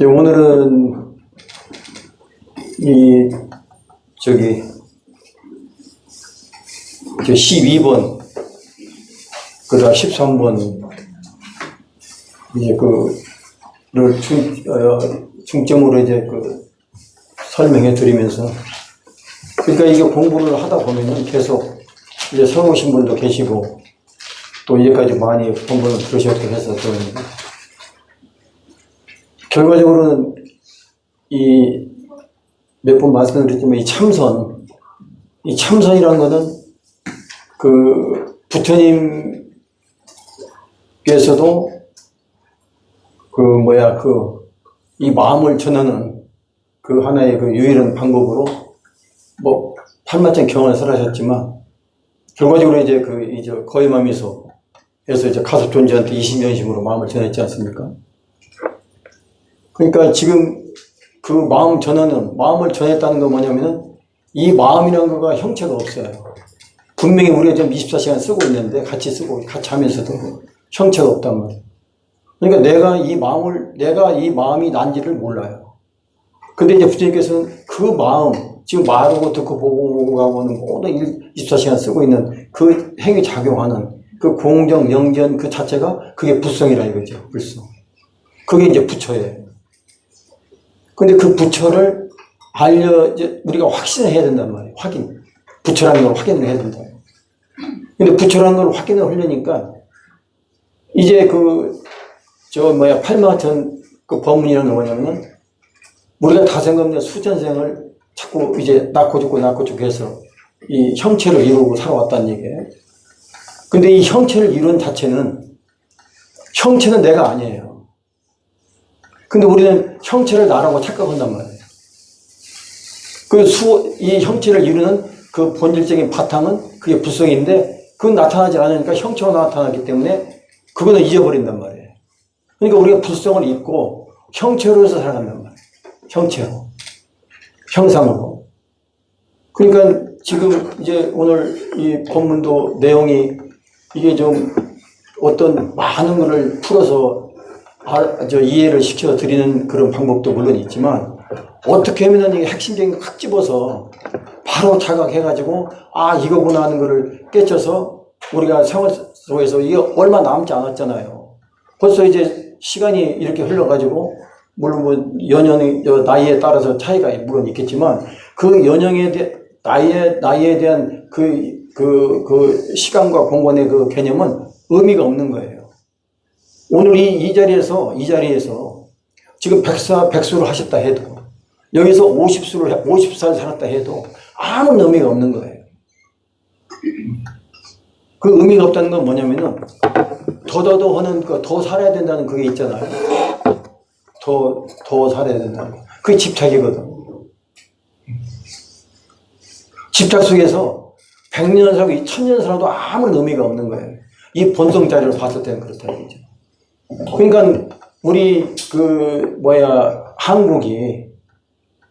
오늘은 저기 12번 그다음 13번 이제 그를 중점으로 이제 설명해 드리면서, 그러니까 이게 공부를 하다 보면은 계속 이제 새로 오신 분도 계시고 또 이제까지 많이 공부를 들으셨고 해서 또 결과적으로는 몇 번 말씀드렸지만 이 참선이라는 거는 부처님께서도 이 마음을 전하는 하나의 유일한 방법으로 팔만장 경을 설하셨지만, 결과적으로 이제 거의마미소 해서 이제 가섭존재한테 20년심으로 마음을 전했지 않습니까? 그러니까 지금 마음을 전했다는 건 뭐냐면은, 이 마음이라는 거가 형체가 없어요. 분명히 우리가 지금 24시간 쓰고 있는데, 같이 하면서도 형체가 없단 말이에요. 그러니까 내가 이 마음이 난지를 몰라요. 근데 이제 부처님께서는 그 마음, 지금 말하고 듣고 보고 가고는 모든 24시간 쓰고 있는 그 행위 작용하는 공정, 영전 그 자체가 그게 불성이라 이거죠. 불성. 그게 이제 부처예요. 근데 그 부처를 우리가 확신을 해야 된단 말이에요. 부처라는 걸 확인을 해야 된다. 근데 부처라는 걸 확인을 하려니까, 이제 8만천 법문이라는 건 뭐냐면은, 우리가 다생겁니다 수전생을 자꾸 이제 낳고 죽고 해서 이 형체를 이루고 살아왔다는 얘기예요. 근데 이 형체를 이룬 자체는 내가 아니에요. 근데 우리는 형체를 나라고 착각한단 말이에요. 이 형체를 이루는 그 본질적인 바탕은 그게 불성인데, 그건 나타나지 않으니까 형체가 나타나기 때문에 그거는 잊어버린단 말이에요. 그러니까 우리가 불성을 잊고 형체로서 살아간단 말이에요. 형체로. 형상으로. 그러니까 지금 이제 오늘 이 본문도 내용이 이게 좀 어떤 많은 것을 풀어서 이해를 시켜 드리는 그런 방법도 물론 있지만, 어떻게 하면 이게 핵심적인 거 확 집어서 바로 자각해가지고 이거구나 하는 거를 깨쳐서 우리가 생활 속에서 이게 얼마 남지 않았잖아요. 벌써 이제 시간이 이렇게 흘러가지고, 물론 나이에 따라서 차이가 물론 있겠지만, 그 나이에 대한 시간과 공간의 그 개념은 의미가 없는 거예요. 오늘 이 자리에서 지금 백수를 하셨다 해도, 여기서 50살 살았다 해도 아무 의미가 없는 거예요. 그 의미가 없다는 건 뭐냐면은, 더더더 하는 더 살아야 된다는 그게 있잖아요. 더 살아야 된다는 거. 그게 집착이거든. 집착 속에서 100년 살고 1000년 살아도 아무 의미가 없는 거예요. 이 본성 자리를 봤을 때는 그렇다는 얘기죠. 그러니까 우리 한국이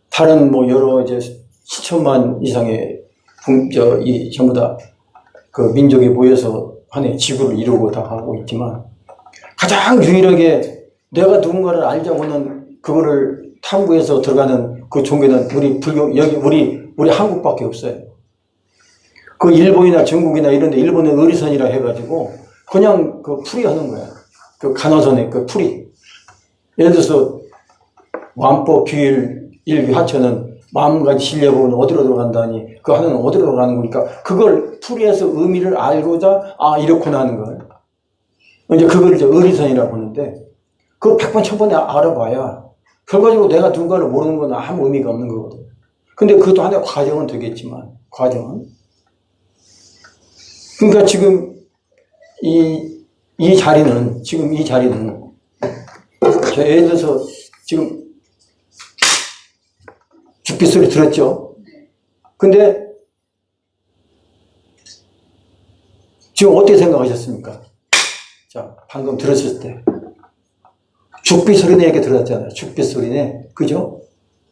다른 여러 이제 7천만 이상의 전부 다 민족이 모여서 하나의 지구를 이루고 다 하고 있지만, 가장 유일하게 내가 누군가를 알자고 하는 그거를 탐구해서 들어가는 그 종교는 우리 한국밖에 없어요. 일본이나 중국이나 이런 데 일본은 의리선이라 해가지고 그냥 풀이 하는 거야. 간화선의 풀이. 예를 들어서 완법, 규일, 일비, 하천은 마음가지 실려보면 어디로 들어간다니, 하나는 어디로 들어가는 거니까 그걸 풀이해서 의미를 알고자 이렇구나 하는 걸. 이제 그걸 이제 의리선이라고 하는데, 그걸 100번 1000번에 알아봐야 결과적으로 내가 누군가를 모르는 건 아무 의미가 없는 거거든. 근데 그것도 하나의 과정은 되겠지만, 그러니까 지금 이 자리는 예를 들어서 지금 죽빛 소리 들었죠? 근데 지금 어떻게 생각하셨습니까? 자, 방금 들었을 때 죽빛 소리네 이렇게 들었잖아요. 죽빛 소리네. 그죠?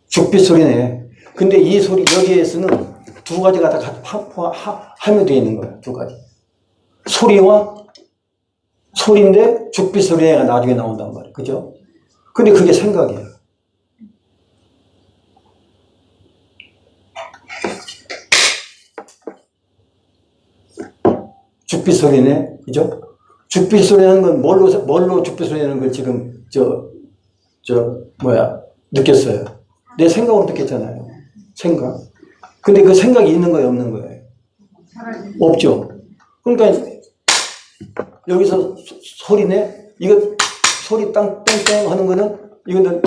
죽빛 소리네. 근데 이 소리 여기에서는 두 가지가 다 함유되어 있는 거예요. 두 가지. 소리인데 죽빛 소리가 나중에 나온단 말이에요. 그죠? 근데 그게 생각이에요. 죽빛 소리네, 그죠? 죽빛 소리라는 건 뭘로 죽빛 소리라는 걸 지금 느꼈어요. 내 생각으로 느꼈잖아요. 생각. 근데 그 생각이 있는 거예요, 없는 거예요? 없죠. 그러니까 여기서 소리네, 이거 소리 땡땡 하는 거는 이거는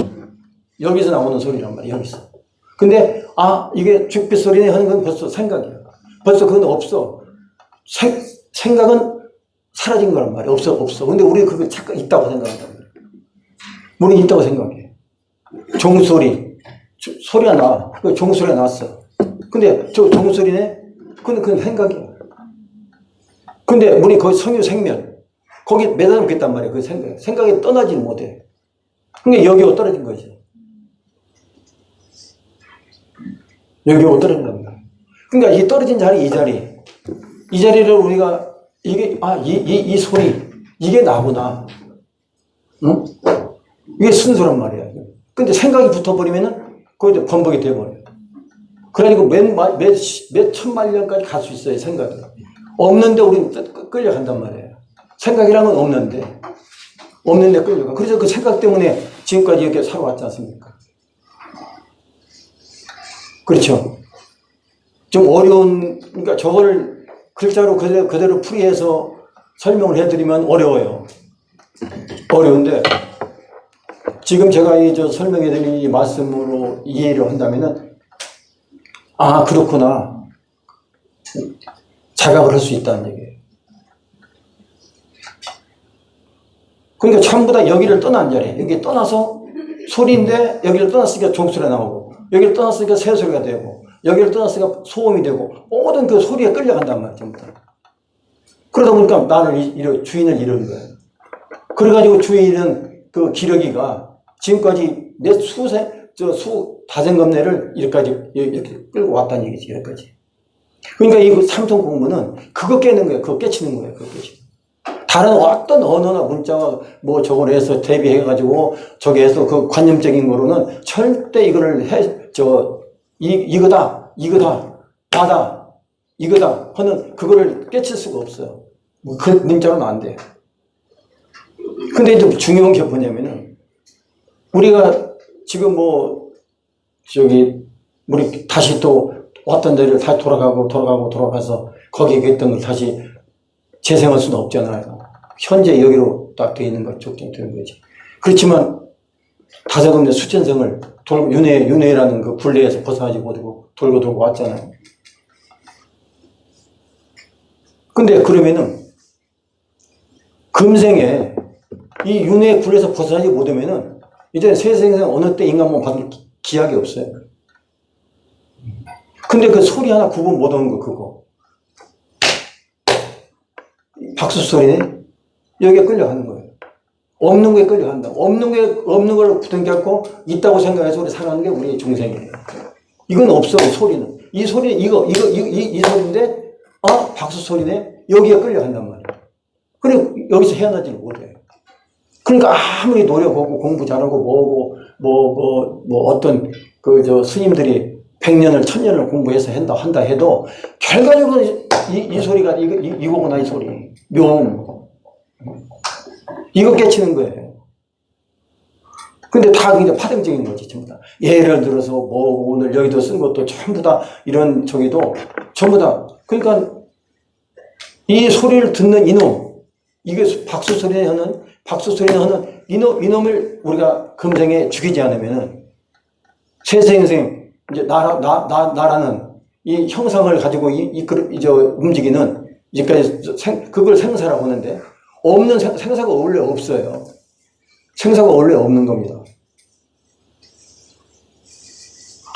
여기서 나오는 소리란 말이에요. 여기서. 근데 이게 죽빛 소리네 하는 건 벌써 생각이야. 벌써 그건 없어. 생각은 사라진 거란 말이야. 없어. 근데 우리 그거 잠깐 있다고 생각한단 말이야. 우리는 있다고 생각해. 종소리. 소리가 나. 그 종소리가 났어. 근데 저 종소리네? 그건 생각이야. 근데 우리 거기 성유생멸. 거기 매달려 있단 말이야. 그 생각. 생각이 떠나지는 못해. 그러니까 여기로 떨어진 거지. 여기로 떨어진답니다. 그러니까 이 떨어진 자리, 이 자리를 우리가 이 소리, 이게 나구나. 응? 이게 순서란 말이야. 근데 생각이 붙어버리면은, 그거 번복이 돼버려요. 그러니까 몇 천만 년까지 갈 수 있어요, 생각이. 없는데 우리는 끌려간단 말이에요. 생각이란 건 없는데 끌려가. 그래서 그 생각 때문에 지금까지 이렇게 살아왔지 않습니까? 그렇죠. 좀 그러니까 저걸 글자로 그대로 풀이해서 설명을 해드리면 어려워요. 어려운데, 지금 제가 설명해드린 이 말씀으로 이해를 한다면은, 그렇구나. 자각을 할 수 있다는 얘기예요. 그러니까 전부 다 여기를 떠난 자리예요. 여기 떠나서 소리인데, 여기를 떠났으니까 종소리가 나오고, 여기를 떠났으니까 새소리가 되고, 여기를 떠났으니까 소음이 되고, 모든 그 소리에 끌려간단 말이에요, 전부 다. 그러다 보니까 나를 주인을 잃은 거예요. 그래가지고 주인은 그 기러기가 지금까지 내 다생검내를 이렇게 끌고 왔다는 얘기지, 여기까지. 그러니까 이 삼통 공부는 그거 깨는 거예요. 그거 깨치는 거예요. 그거 깨치는. 다른 어떤 언어나 문자가 저걸 해서 대비해가지고 저기 해서 그 관념적인 거로는 절대 이거를 이거다, 나다, 이거다 하는 그거를 깨칠 수가 없어요. 그 문자로는 안 돼. 근데 이제 중요한 게 뭐냐면은 우리가 지금 우리 다시 또 왔던 데를 다시 돌아가서 거기에 있던 걸 다시 재생할 수는 없잖아요. 현재 여기로 딱 되어 있는 걸 적정 되는 거지. 그렇지만 다사금내 수천성을 윤회라는 그 굴레에서 벗어나지 못하고 돌고 왔잖아요. 근데 그러면은 금생에 이 윤회 굴레에서 벗어나지 못하면은 이제 세상에서 어느 때 인간만 받을 기약이 없어요. 근데 그 소리 하나 구분 못하는 거 그거. 박수 소리네? 여기에 끌려가는 거예요. 없는 거에 끌려간다. 없는 걸 부둥켜갖고 있다고 생각해서 우리 살아가는 게 우리의 중생이에요. 이건 없어, 소리는. 이 소리는 이 소리인데, 박수 소리네? 여기에 끌려간단 말이에요. 그리고 여기서 헤어나지를 못해요. 그러니까 아무리 노력하고 공부 잘하고 어떤 스님들이 100년을 1000년을 공부해서 한다 해도 결과적으로 이 소리가 이거구나, 이 소리. 이거 깨치는 거예요. 근데 다 이제 파생적인 거지, 전부 다. 예를 들어서 오늘 여기도 쓴 것도 전부 다 이런 저기도 전부 다. 그러니까 이 소리를 듣는 이놈, 이게 박수 소리에 하는 이놈을 우리가 금생에 죽이지 않으면은 세생생 이제 나라는 이 형상을 가지고 움직이는 이제까지 그걸 생사라고 하는데 없는 생사가 원래 없어요. 생사가 원래 없는 겁니다.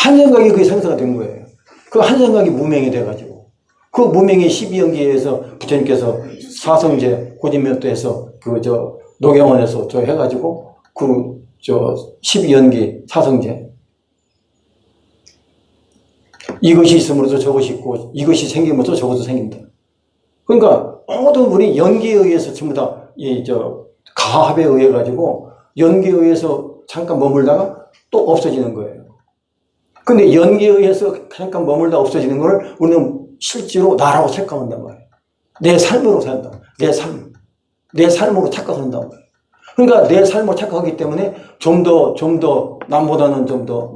한 생각이 그게 생사가 된 거예요. 그 한 생각이 무명이 돼가지고 그 무명이 12연기에서 부처님께서 사성제 고진면도에서 노경원에서 해가지고 12연기 사성제 이것이 있음으로써 저것이 있고 이것이 생김으로써 저것도 생긴다. 그러니까 모든 우리 연기에 의해서 전부 다 가합에 의해 가지고 연기에 의해서 잠깐 머물다가 또 없어지는 거예요. 근데 연기에 의해서 잠깐 머물다 없어지는 걸 우리는 실제로 나라고 생각한단 말이에요. 내 삶으로 산다. 내 삶. 내 삶으로 착각한다고. 그러니까 내 삶을 착각하기 때문에 좀 더, 남보다는 좀 더,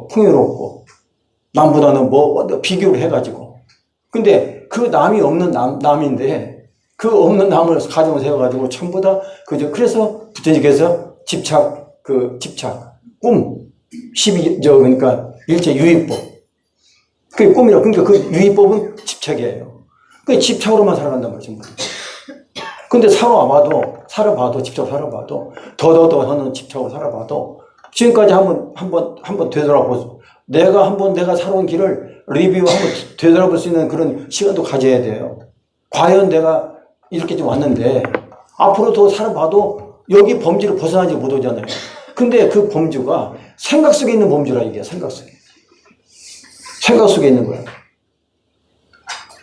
풍요롭고, 남보다는 비교를 해가지고. 근데 그 남이 없는 남인데, 그 없는 남을 가정을 세워가지고 전부 다, 그래서 부처님께서 집착, 꿈, 그러니까 일체 유의법. 그게 꿈이라고. 그러니까 그 유의법은 집착이에요. 그 집착으로만 살아간단 말이죠. 근데 살아봐도, 집착 살아봐도, 더 하는 집착으로 살아봐도, 지금까지 한번 되돌아보고, 내가 살아온 길을 한번 되돌아볼 수 있는 그런 시간도 가져야 돼요. 과연 내가 이렇게 좀 왔는데, 앞으로 더 살아봐도 여기 범주를 벗어나지 못하잖아요. 근데 그 범주가 생각 속에 있는 범주라, 이게 생각 속에. 생각 속에 있는 거야.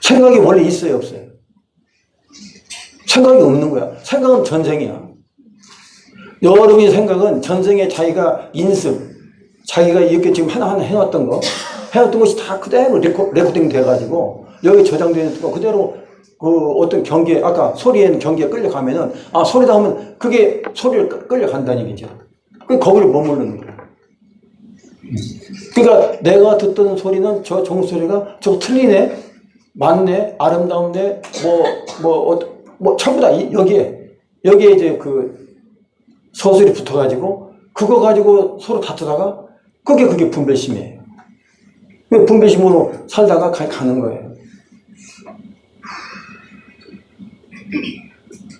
생각이 원래 있어요, 없어요? 생각이 없는 거야. 생각은 전생이야. 여러분의 생각은 전생에 자기가 자기가 이렇게 지금 하나하나 해놨던 것이 다 그대로 레코딩 돼가지고, 여기 저장되어 있는 거 그대로 어떤 경계, 아까 소리엔 경계에 끌려가면은, 소리다 하면 그게 소리를 끌려간다는 얘기죠. 거기를 머무르는 거야. 그러니까 내가 듣던 소리는 저 종소리가 틀리네, 맞네, 아름다운데, 전부 다 여기에 이제 서술이 붙어가지고, 그거 가지고 서로 다투다가, 그게 분별심이에요. 분별심으로 살다가 가는 거예요.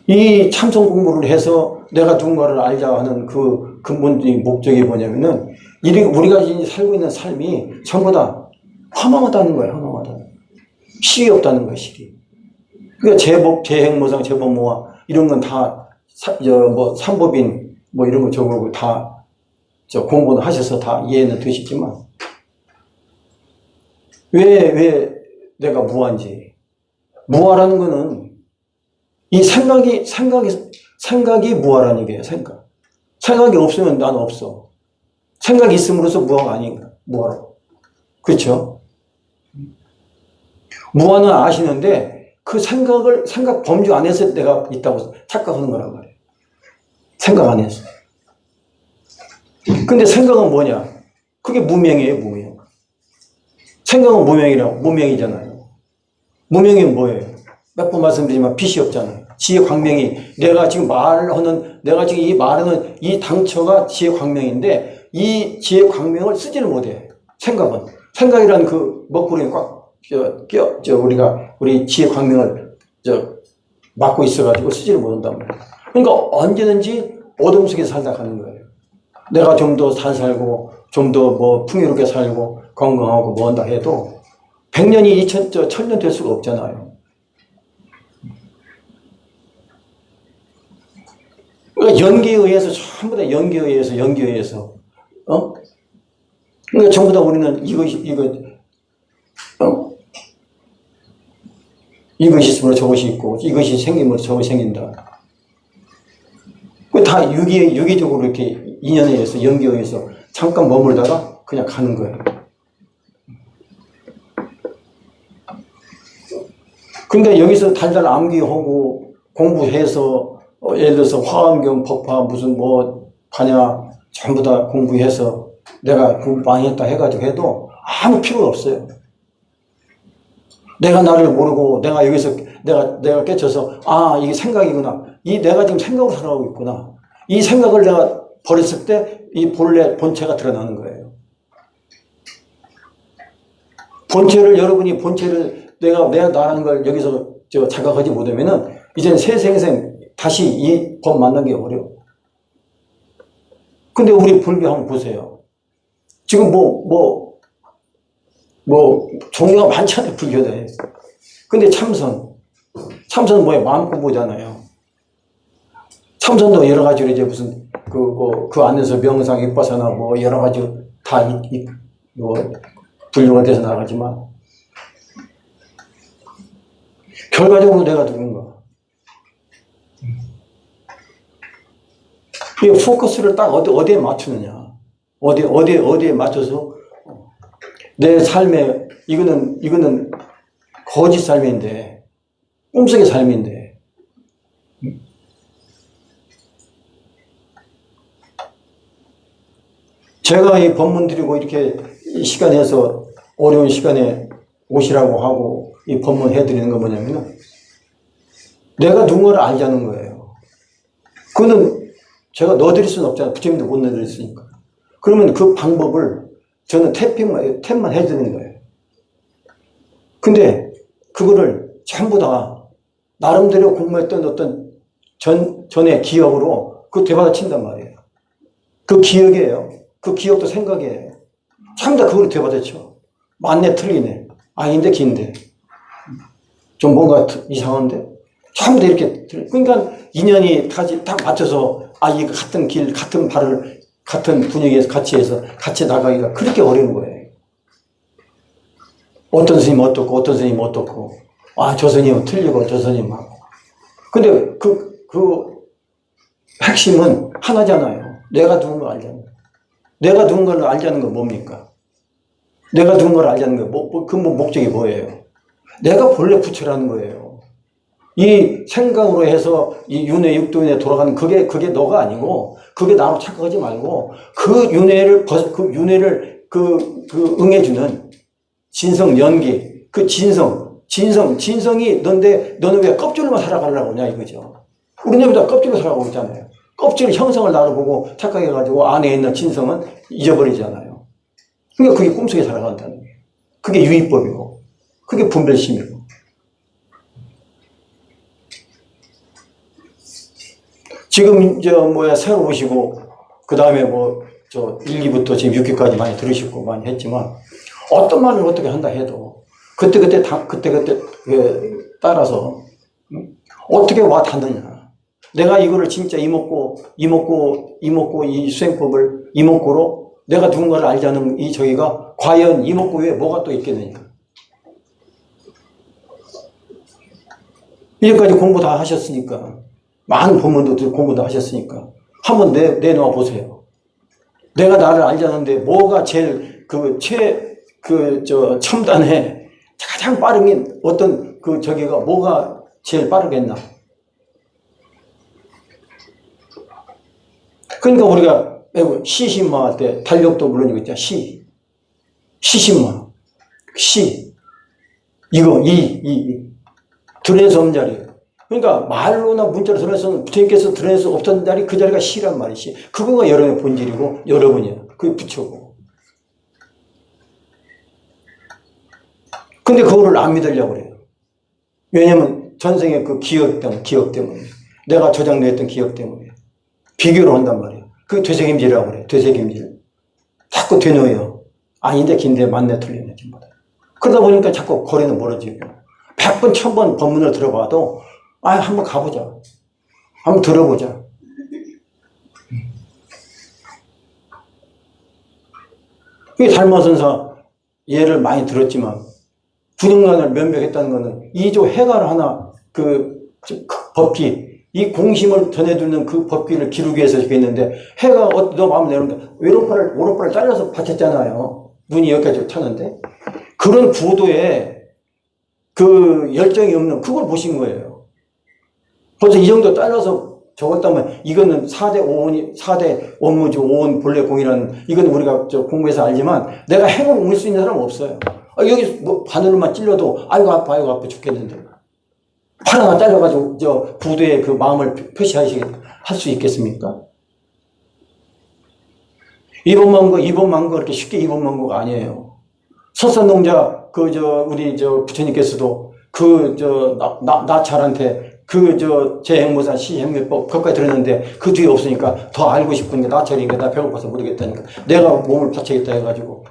이 참선 공부를 해서 내가 누군가를 알자 하는 그 근본적인 목적이 뭐냐면은, 우리가 살고 있는 삶이 전부 다 허망하다는 거예요, 허망하다. 실이 없다는 거예요, 실이. 그러니까 재행모상, 재법모화, 이런 건 다, 삼법인, 이런 거 저거고 다, 공부는 하셔서 다 이해는 되시지만, 왜 내가 무한지. 무아라는 거는, 이 생각이 무아라는 얘기예요, 생각. 생각이 없으면 난 없어. 생각이 있음으로써 무아가 아닌가, 무아라고. 그렇죠? 무아는 아시는데, 그 생각 범주 안에서 내가 있다고 착각하는 거란 말이에요. 생각 안에서. 근데 생각은 뭐냐? 그게 무명이에요, 무명. 생각은 무명이잖아요. 무명이 뭐예요? 몇 번 말씀드리지만 빛이 없잖아요. 지혜 광명이, 내가 지금 이 말하는 이 당처가 지혜 광명인데, 이 지혜 광명을 쓰지를 못해. 생각이란 그 먹구름이 꽉 우리 지혜 광명을 막고 있어가지고 쓰지를 못한단 말이에요. 그러니까 언제든지 어둠 속에 살다 가는 거예요. 내가 좀 더 잘 살고, 좀 더 풍요롭게 살고, 건강하고 한다 해도 100년이 1000년 될 수가 없잖아요. 그러니까 연기에 의해서, 전부 다 연기에 의해서, 그러니까 전부 다 우리는 이것이 있으므로 저것이 있고, 이것이 생기므로 저것이 생긴다. 다 유기적으로 이렇게 인연에 의해서, 연기에 의해서 잠깐 머물다가 그냥 가는 거예요. 근데 여기서 달달 암기하고 공부해서, 예를 들어서 화엄경, 법화, 무슨 반야, 전부 다 공부해서 내가 공부 많이 했다 해가지고 해도 아무 필요가 없어요. 내가 나를 모르고, 내가 여기서, 내가 깨쳐서, 이게 생각이구나. 내가 지금 생각으로 살아가고 있구나. 이 생각을 내가 버렸을 때, 이 본체가 드러나는 거예요. 여러분이 본체를, 내가 나라는 걸 여기서 자각하지 못하면은, 이제는 새생생 다시 이 법 만나기 어려워. 근데 우리 불교 한번 보세요. 지금 종류가 많잖아요, 불교에. 근데 참선은 뭐예요? 마음 공부잖아요. 참선도 여러 가지로 이제 무슨, 그 안에서 명상, 윗바사나 여러 가지 다 분류가 돼서 나가지만, 결과적으로 내가 누군가. 이 포커스를 딱 어디에 맞추느냐. 어디에 맞춰서 내 삶에, 이거는 거짓 삶인데, 꿈속의 삶인데. 제가 이 법문 드리고 이렇게 이 시간에서 어려운 시간에 오시라고 하고 이 법문 해드리는 거 뭐냐면은 내가 누군가를 알자는 거예요. 그거는 제가 넣어드릴 수는 없잖아요. 부처님도 못 넣어드렸으니까. 그러면 그 방법을 저는 탭만 해드리는 거예요. 근데 그거를 전부 다 나름대로 공부했던 어떤 전의 기억으로 그거 되받아친단 말이에요. 그 기억이에요. 그 기억도 생각이에요. 전부 다 그걸 되받아쳐. 맞네, 틀리네. 아닌데, 긴데. 좀 뭔가 이상한데? 전부 다 이렇게. 그러니까 인연이 딱 맞춰서, 이거 같은 길, 같은 발을, 같은 분위기에서 같이 해서 같이 나가기가 그렇게 어려운 거예요. 어떤 스님은 어떻고, 어떤 스님은 어떻고. 저 스님은 틀리고, 저 스님은 하고. 근데 그 핵심은 하나잖아요. 내가 누군가 알자는 거. 내가 누군가를 알자는 건 뭡니까? 내가 누군가를 알자는 거, 그 목적이 뭐예요? 내가 본래 부처라는 거예요. 이 생각으로 해서 이 윤회, 육도윤회 돌아가는 그게 너가 아니고, 그게 나로 착각하지 말고, 그 윤회를 응해주는 진성, 연기, 그 진성이 넌데, 너는 왜 껍질로만 살아가려고 하냐, 이거죠. 우리는 다 껍질로 살아가고 있잖아요. 껍질 형성을 나로 보고 착각해가지고 안에 있는 진성은 잊어버리잖아요. 그러니까 그게 꿈속에 살아간다는 거예요. 그게 유의법이고, 그게 분별심이고. 지금, 새로 오시고, 그 다음에 1기부터 지금 6기까지 많이 들으시고 많이 했지만, 어떤 말을 어떻게 한다 해도, 그때 따라서, 어떻게 와 닿느냐. 내가 이거를 진짜 이목고 이 수행법을 이목고로 내가 누군가를 알자는 이 저기가 과연 이목고 외에 뭐가 또 있겠느냐. 이제까지 공부 다 하셨으니까, 많은 법문도 공부 다 하셨으니까, 한번 내놓아 보세요. 내가 나를 알자는데 뭐가 제일 첨단에 가장 빠른 어떤 저기가 뭐가 제일 빠르겠나. 그러니까 우리가 시신마 할 때 달력도 물론 있잖아. 시신마. 이거 드러내서 없는 자리예요. 그러니까 말로나 문자로 드러내서는 부처님께서 드러내서 없던 자리, 그 자리가 시란 말이야. 시. 그거가 여러분의 본질이고 여러분이야. 그게 부처고. 근데 그거를 안 믿으려고 그래요. 왜냐면 전생의 그 기억 때문에. 내가 저장되었던 기억 때문에. 비교를 한단 말이에요. 그게 되새김질이라고 그래요. 되새김질. 자꾸 되뇌어요. 아닌데 긴데 맞네 틀리네 전부 다. 그러다 보니까 자꾸 거리는 멀어지고 100번 1000번 법문을 들어봐도 한번 가보자. 한번 들어보자. 이게 달마선사 예를 많이 들었지만 9년간을 면벽했다는 것은 2조 해가를 하나 법기 이 공심을 전해주는 그 법기를 기르기 위해서 이렇게 했는데 해가 너 마음 내는데 오른팔을 잘라서 바쳤잖아요. 눈이 여기까지 쳤는데 그런 구도에 그 열정이 없는 그걸 보신 거예요. 벌써 이 정도 잘라서 적었다면 이거는 4대 원무지 5원 본래 공이라는 이건 우리가 공부해서 알지만 내가 행을 옮길 수 있는 사람은 없어요. 여기 바늘만 찔러도 아이고 아파 죽겠는데 팔 하나 잘라가지고 부두에 그 마음을 할 수 있겠습니까? 이번만 거 그렇게 쉽게 이번만 거가 아니에요. 설산농자 우리 부처님께서도 나찰한테 제행무사 시행묘법 그것까지 들었는데 그 뒤에 없으니까 더 알고 싶은 게 나찰이니까 나 배고파서 모르겠다니까 내가 몸을 바치겠다 해가지고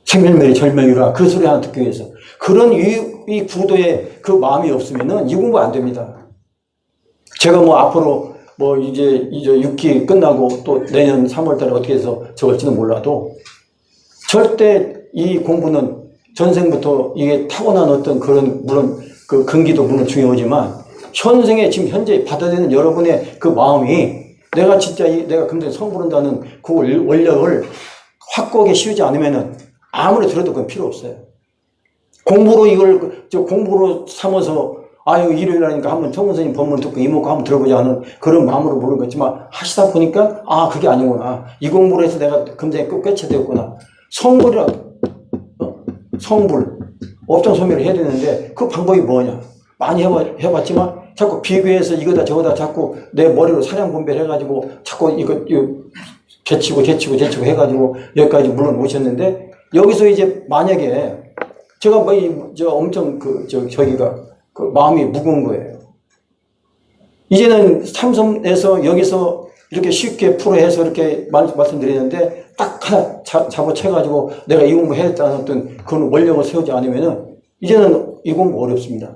생멸멸이 절멸유라 그 소리 하나 듣기 위해서 그런 이 구도에 그 마음이 없으면은 이 공부 안 됩니다. 제가 앞으로 이제 6기 끝나고 또 내년 3월 달에 어떻게 해서 적을지는 몰라도 절대 이 공부는 전생부터 이게 타고난 어떤 그런 물론 그 근기도 물론 중요하지만 현생에 지금 현재 받아들이는 여러분의 그 마음이 내가 진짜 내가 근데 성부른다는 그 원력을 확고하게 씌우지 않으면은 아무리 들어도 그건 필요 없어요. 공부로 이걸, 공부로 삼아서, 아유, 일요일 하니까 한번 성문선님 법문 듣고 이목구 한번 들어보자 하는 그런 마음으로 모르는 거지만 하시다 보니까, 아, 그게 아니구나. 이 공부를 해서 내가 금생에 꿰차 되었구나. 성불이라, 성불. 업장 소멸을 해야 되는데 그 방법이 뭐냐. 많이 해봤지만 자꾸 비교해서 이거다 저거다 자꾸 내 머리로 사량 분별해가지고 자꾸 이거 개치고 해가지고 여기까지 물론 오셨는데 여기서 이제 만약에 제가 뭐 엄청 저기가 그 마음이 무거운 거예요. 이제는 삼섬에서 여기서 이렇게 쉽게 풀어해서 이렇게 말씀드리는데 딱 하나 잡아채가지고 내가 이 공부 해야겠다는 어떤 그런 원력을 세우지 않으면은 이제는 이 공부 어렵습니다.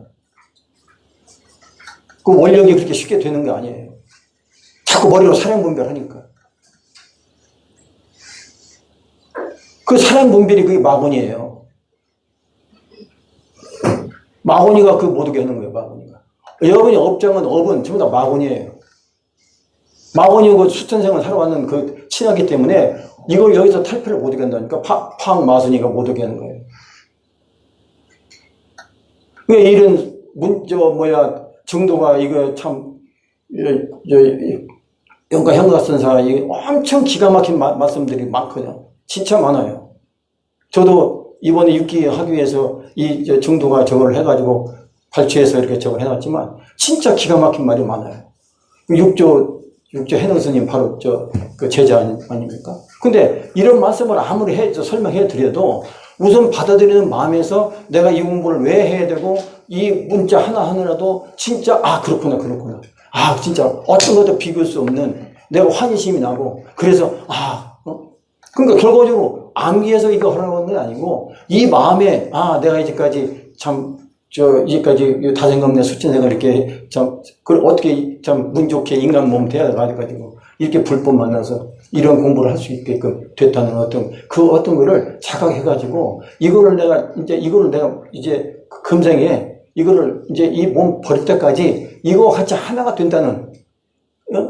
그 원력이 그렇게 쉽게 되는 게 아니에요. 자꾸 머리로 사량 분별하니까. 그 사량 분별이 그게 마곤이에요. 마곤이가 그 못 오게 하는 거예요, 마곤이가. 여러분이 업장은 업은 전부 다 마곤이에요. 마곤이고 그 수천생을 살아왔는 그 친하기 때문에 이걸 여기서 탈피를 못 오게 한다니까 파악마순이가 못 오게 하는 거예요. 왜 이런 정도가 이거 참 영가 형가선사 엄청 기가 막힌 말씀들이 많거든요. 진짜 많아요. 저도 이번에 육기 하기 위해서 이 정도가 저걸 해가지고 발췌해서 이렇게 저걸 해놨지만 진짜 기가 막힌 말이 많아요. 육조 해능 스님 바로 그 제자 아닙니까? 근데 이런 말씀을 아무리 설명해 드려도 우선 받아들이는 마음에서 내가 이 공부를 왜 해야 되고 이 문자 하나하나라도 진짜 그렇구나 진짜 어떤 것도 비교할 수 없는 내가 환희심이 나고 그래서 그러니까 결과적으로 암기해서 이거 하라고 하는 게 아니고 이 마음에 내가 이제까지 이제까지 다생검내 수천생을 이렇게 그걸 어떻게 문 좋게 인간 몸 돼야 가지고 이렇게 불법 만나서 이런 공부를 할 수 있게끔 됐다는 어떤 거를 자각해가지고 이거를 내가 이제 금생에 이거를 이제 이 몸 버릴 때까지 이거 같이 하나가 된다는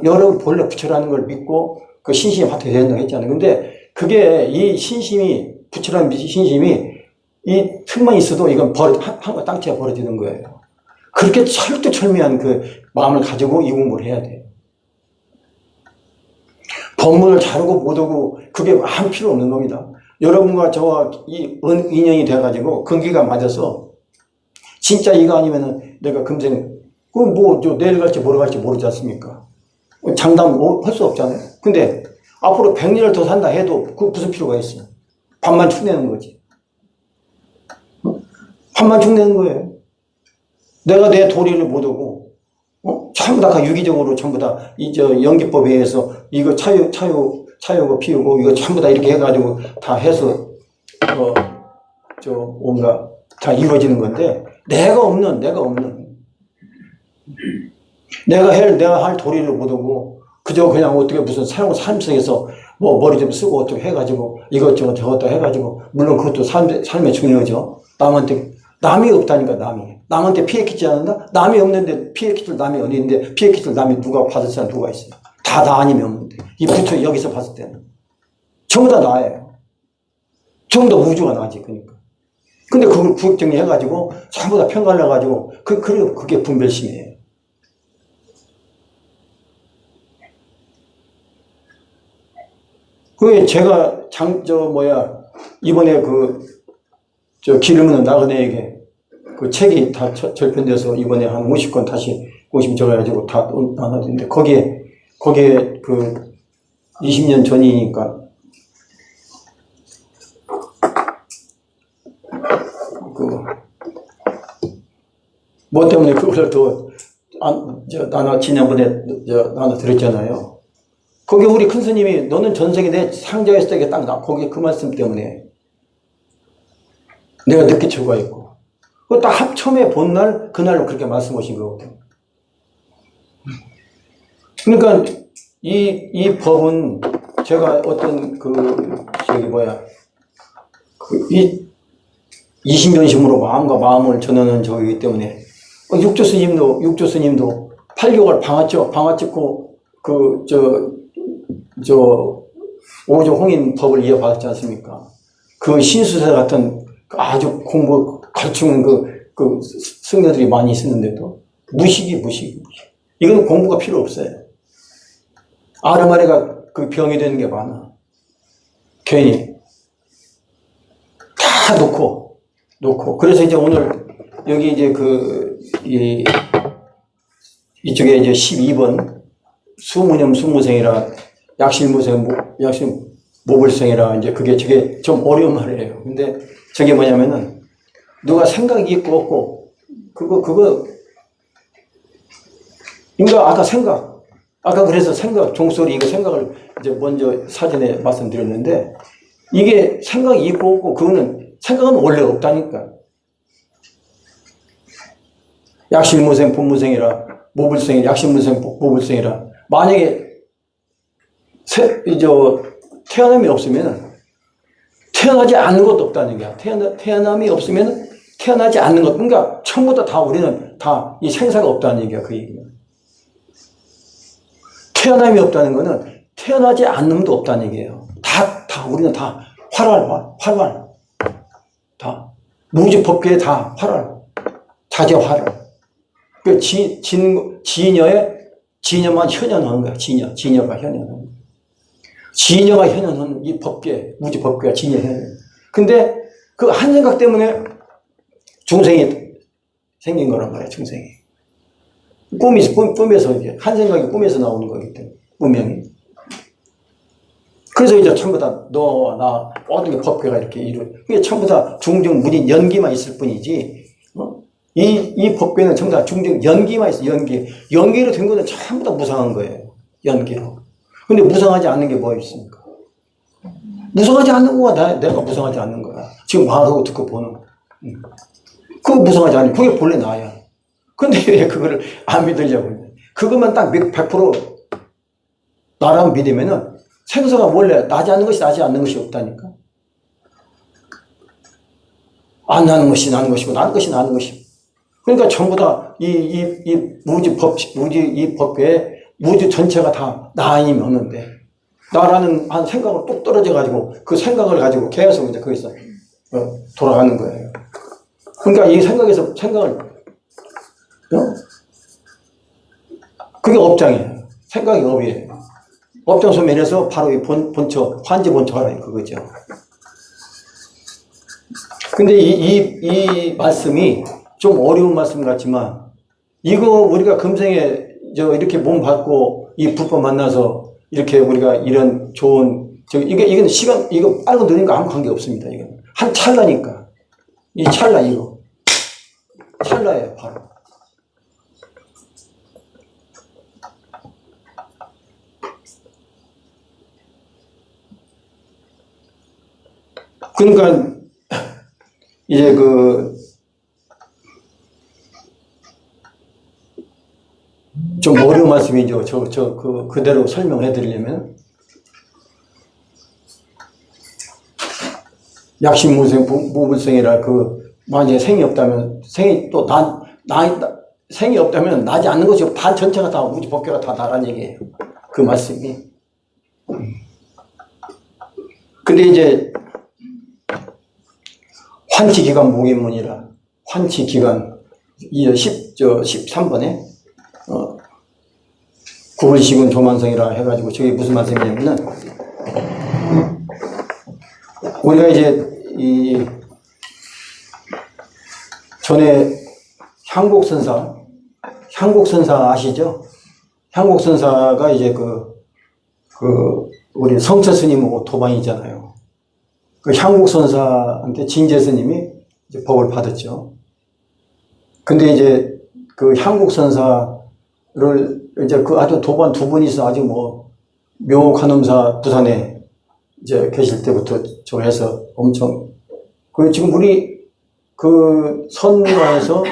여러분 본래 부처라는 걸 믿고 그 신심이 화태가 된다고 했잖아요. 근데 그게 이 신심이 부처라는 신심이 이 틈만 있어도 이건 한거 땅채가 벌어지는 거예요. 그렇게 철두철미한 그 마음을 가지고 이 공부를 해야 돼요. 법문을 잘하고 못하고 그게 아무 필요 없는 겁니다. 여러분과 저와 이 인연이 돼가지고 근기가 맞아서 진짜 이거 아니면은 내가 금생 내일 갈지 모레 갈지 모르지 않습니까? 장담 할 수 없잖아요. 근데 앞으로 100년을 더 산다 해도 그 무슨 필요가 있어? 밥만 축내는 거지. 밥만 축내는 거예요. 내가 내 도리를 못하고 전부 다 유기적으로 전부 다 연기법에 의해서 이거 차요고 피우고 이거 전부 다 이렇게 해가지고 다 해서 뭔가 다 이루어지는 건데 내가 할 도리를 못하고 그저 그냥 어떻게 무슨 삶 속에서 뭐 머리 좀 쓰고 어떻게 해가지고 이것저것 저것도 해가지고 물론 그것도 삶의 중요하죠. 남이 없다니까 남한테 피해 끼치지 않는다? 남이 없는데 피해 끼칠 남이 어디 있는데 피해 끼칠 남이 누가 받을 사람 누가 있어요? 다 아니면 없는데 이 부처 여기서 봤을 때는 전부 다 나예요. 전부 다 우주가 나지 그러니까. 근데 그걸 구역 정리해가지고 전부 다 평가를 해가지고 그게 분별심이에요. 그게 제가 이번에 기르는 나그네에게 그 책이 다 절편돼서 이번에 한 50권 다시 50 적어가지고 다 나눠졌는데 거기에 그 20년 전이니까 뭐 때문에 그걸 지난번에 나눠드렸잖아요. 거기 우리 큰 스님이 너는 전생에 내 상자에서 되게 딱 거기 그 말씀 때문에 내가 늦게 출가했고 그 딱 합첨에 본 날 그날로 그렇게 말씀하신 거거든요. 그러니까 이 법은 제가 어떤 이 이심전심으로 마음과 마음을 전하는 저이기 때문에 육조 스님도 8개월 방아 찍고 오조 홍인 법을 이어받았지 않습니까? 그 신수세 같은 아주 공부 걸충은 그 승려들이 많이 있었는데도 무식이. 이건 공부가 필요 없어요. 아르마리가 그 병이 되는 게 많아. 괜히. 다 놓고. 그래서 이제 오늘 여기 이제 이쪽에 이제 12번 수무념 수무생이라 약실 모불생이라 이제 저게 좀 어려운 말이에요. 근데 저게 뭐냐면은 누가 생각이 있고 없고 그러니까 아까 그래서 종소리 이거 생각을 이제 먼저 사전에 말씀드렸는데 이게 생각이 있고 없고 생각은 원래 없다니까. 약실무생 본무생이라 모불생이라 약실무생 모불생이라 만약에 태어남이 없으면 태어나지 않는 것도 없다는 얘기야. 태어남이 없으면 태어나지 않는 것. 그러니까 처음부터 다 우리는 다 이 생사가 없다는 얘기야. 그 얘기는. 태어남이 없다는 거는 태어나지 않는 것도 없다는 얘기예요. 우리는 다 활활. 다. 무지법계에 다 활활. 자재활활. 그 지녀만 현현하는 거야. 지녀가 현현하는 거야. 지녀가 현현하는 이 법계, 무지법계가 지녀 현현. 근데 그 한 생각 때문에 중생이 생긴 거란 말이야, 중생이. 꿈에서 이제, 한 생각이 꿈에서 나오는 거기 때문에, 운명이. 그래서 이제 전부 다 너, 나, 모든 게 법계가 이렇게 이게 전부 다 중정, 무진, 연기만 있을 뿐이지, 이 법계는 전부 다 중정, 연기만 있어, 연기로 된 거는 전부 다 무상한 거예요. 연기로. 근데 무상하지 않는 게 뭐 있습니까? 무상하지 않는 거가 내가 무상하지 않는 거야. 지금 말하고 듣고 보는. 그거 무상하지 않니? 그게 본래 나야. 근데 왜 그거를 안 믿으려고 했냐. 그것만 딱 100% 나라고 믿으면은 생사가 원래 나지 않는 것이 없다니까. 안 나는 것이 나는 것이고, 나는 것이 나는 것이고. 그러니까 전부 다 이 법계에 무지 전체가 다 나임이 없는데, 나라는 한 생각을 뚝 떨어져가지고, 그 생각을 가지고 계속 이제 거기서 돌아가는 거예요. 그러니까 이 생각을, 그게 업장이에요. 생각이 업이에요. 업장 소면에서 바로 이 본처, 환지 본처가 그거죠. 근데 이 말씀이 좀 어려운 말씀 같지만, 이거 우리가 금생에 이렇게 몸 받고 이 불법 만나서 이렇게 우리가 이런 좋은, 이건 시간, 이거 빠르고 느린 거 아무 관계 없습니다. 이건. 한 찰나니까. 이 찰나, 이거. 찰나예요, 바로. 그러니까, 이제 좀 어려운 말씀이죠. 그대로 설명해 드리려면. 약신무생, 무불생이라 만약에 생이 없다면, 생이 없다면 나지 않는 것이 반 전체가 다 무지법계가 다 나란 얘기예요. 그 말씀이. 근데 이제, 환치기간 무기문이라, 환치기간, 13번에, 구불시군 조만성이라 해가지고, 저게 무슨 말씀이냐면은, 우리가 이제, 전에 향곡선사 아시죠? 향곡선사가 이제 우리 성처 스님하고 도반이잖아요. 그 향곡선사한테 진제 스님이 이제 법을 받았죠. 근데 이제 그 향곡선사를 이제 아주 도반 두 분이서 아주 묘관음사 부산에 이제 계실 때부터 해서 엄청, 지금 우리 선가에서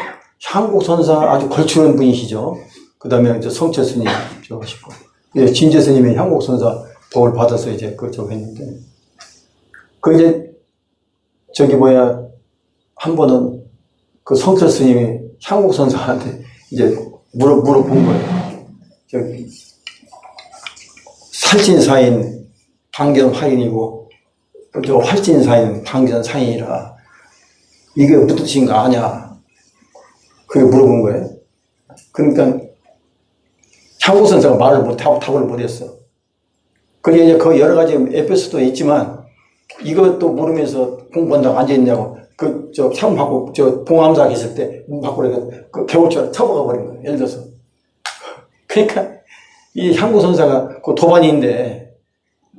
향곡선사 아주 걸출한 분이시죠. 그 다음에 이제 성처 스님 하시고, 진제 스님이 향곡선사 법을 받아서 이제 했는데, 이제, 한 번은 성처 스님이 향곡선사한테 이제 물어본 거예요. 살찐사인 방견화인이고, 활찐사인 방견사인이라, 이게 무슨 뜻인가 아냐? 그게 물어본 거예요. 그러니까 향고 선생가 말을 답을 못했어. 그게 이제 그 여러 가지 에피소드도 있지만 이것도 모르면서 공부한다고 앉아있냐고 상 받고 봉암사 있을 때 문 밖으로 그 겨울철 터버가 버린 거예요. 예를 들어서. 그러니까 이 향고 선사가 그 도반인데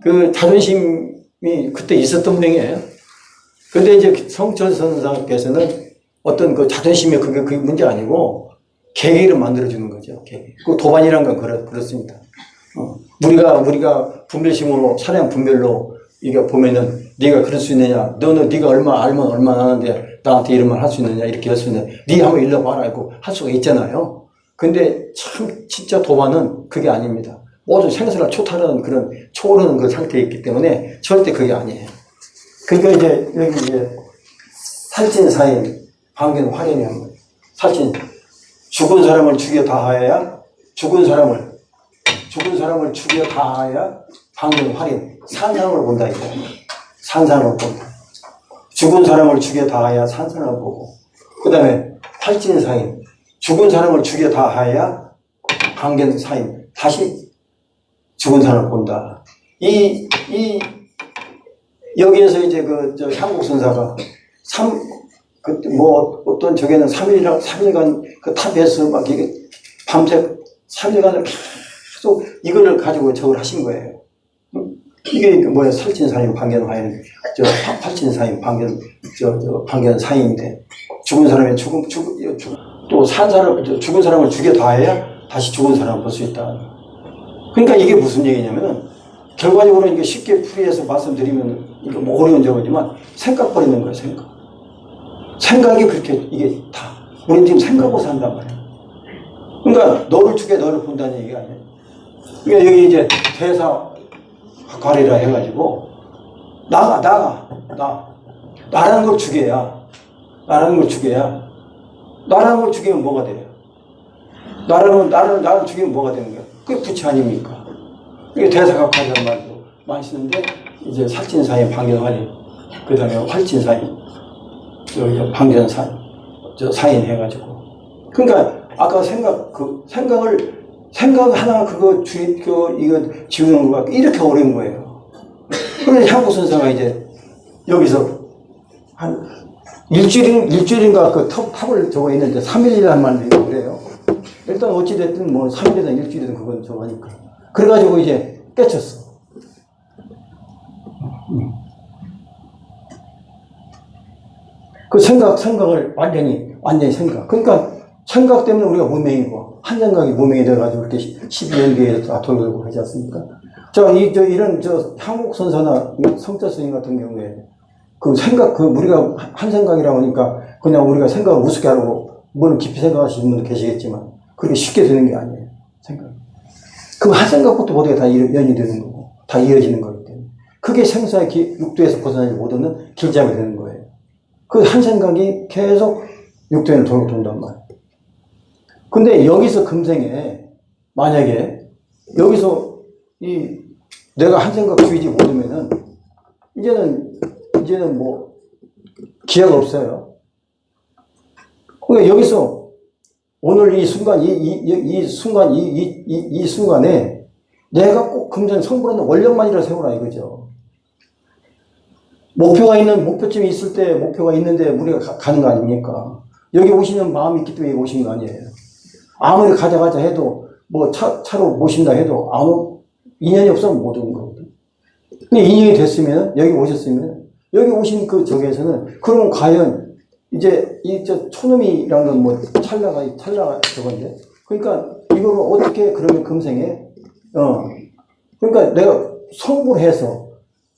그 자존심이 그때 있었던 분이에요. 근데 이제 성철 선사께서는 어떤 그 자존심이 그게 문제 아니고 계기를 만들어주는 거죠. 계기. 그 도반이란 건 그렇습니다. 우리가 분별심으로, 사량 분별로 이게 보면은 네가 그럴 수 있느냐, 네가 알면 얼마나 하는데 나한테 이런 말 할 수 있느냐, 이렇게 할 수 있느냐, 네 한번 일러봐라 이고 할 수가 있잖아요. 근데 참 진짜 도반은 그게 아닙니다. 모든 생사를 초월하는 그 상태에 있기 때문에 절대 그게 아니에요. 그러니까 이제 여기 이제 살찐사인 방견 활인이 한 거예요. 살찐 죽은 사람을 죽여 다하여야 죽은 사람을 죽여 다하여야 방견 활인 산상을 본다 이거. 산상을 본다. 죽은 사람을 죽여 다하여야 산상을 보고 그 다음에 팔찐사인 죽은 사람을 죽여 다하여야 방견 사인 다시 죽은 사람을 본다. 여기에서 이제 향국 선사가 어떤 저게는 3일간 그 탑에서 막 이게 밤새 3일간을 계속 이거를 가지고 저걸 하신 거예요. 이게 뭐야, 살찐사인 방견화인, 팔찐사인 방견사인인데, 죽은 사람의 또 죽은 사람을 죽여 다해야 다시 죽은 사람을 볼 수 있다. 그러니까 이게 무슨 얘기냐면은, 결과적으로 이게 쉽게 풀이해서 말씀드리면, 이거 뭐 어려운 점이지만, 생각 버리는 거예요, 생각. 생각이 그렇게, 이게 다. 우리는 지금 생각으로 산단 말이에요. 그러니까, 너를 죽여 너를 본다는 얘기가 아니에요. 그러니까 여기 이제 대사, 과리라 해가지고 나라는 걸 죽여야 나라는 걸 죽이면 뭐가 돼요? 나를 죽이면 뭐가 되는 거야? 그게 부처 아닙니까? 이게 대사각화라는 말도 많이 쓰는데 이제 살찐사인 방견활인 그 다음에 활찐사인 방견사인 사인 해가지고 그러니까 아까 생각 하나 이거 지우는 거가 이렇게 어려운 거예요. 그런데 향고 선사가 이제 여기서 한 일주일인가 그 탑을 저거 있는데 3일이라는 말도 그래요. 일단 어찌됐든 뭐 3일이든 일주일이든 그건 저거 하니까. 그래가지고 이제 깨쳤어. 그 생각을 완전히 생각. 그러니까 생각 때문에 우리가 무명이고, 한 생각이 무명이 돼가지고 이렇게 12연계에서 다 돌고 하지 않습니까? 이런 향국 선사나 성자 스님 같은 경우에 우리가 한 생각이라고 하니까 그냥 우리가 생각을 우습게 하고, 물론 깊이 생각하시는 분도 계시겠지만, 그렇게 쉽게 되는 게 아니에요. 생각. 그 한 생각부터 모두가 다 연이 되는 거고, 다 이어지는 거기 때문에. 그게 생사의 육도에서 벗어나지 못하는 길잡이 되는 거예요. 그 한 생각이 계속 육도에는 돌고 돈단 말이에요. 근데 여기서 금생에 만약에 여기서 내가 한 생각 주의지 못하면은 이제는 뭐 기회가 없어요. 그러니까 여기서 오늘 이 순간에 내가 꼭 금생 성불하는 원력만이라 세우라 이거죠. 목표점이 있을 때 목표가 있는데 우리가 가는 거 아닙니까? 여기 오시는 마음이 있기 때문에 오신 거 아니에요. 아무리 가자 해도, 차로 모신다 해도 아무 인연이 없으면 못 오는 거거든. 근데 인연이 됐으면, 여기 오셨으면, 여기 오신 그 저기에서는, 그러면 과연, 이제, 초놈이란 건 찰나가 저건데. 그러니까, 이거를 어떻게 그러면 금생에, 그러니까 내가 성불 해서,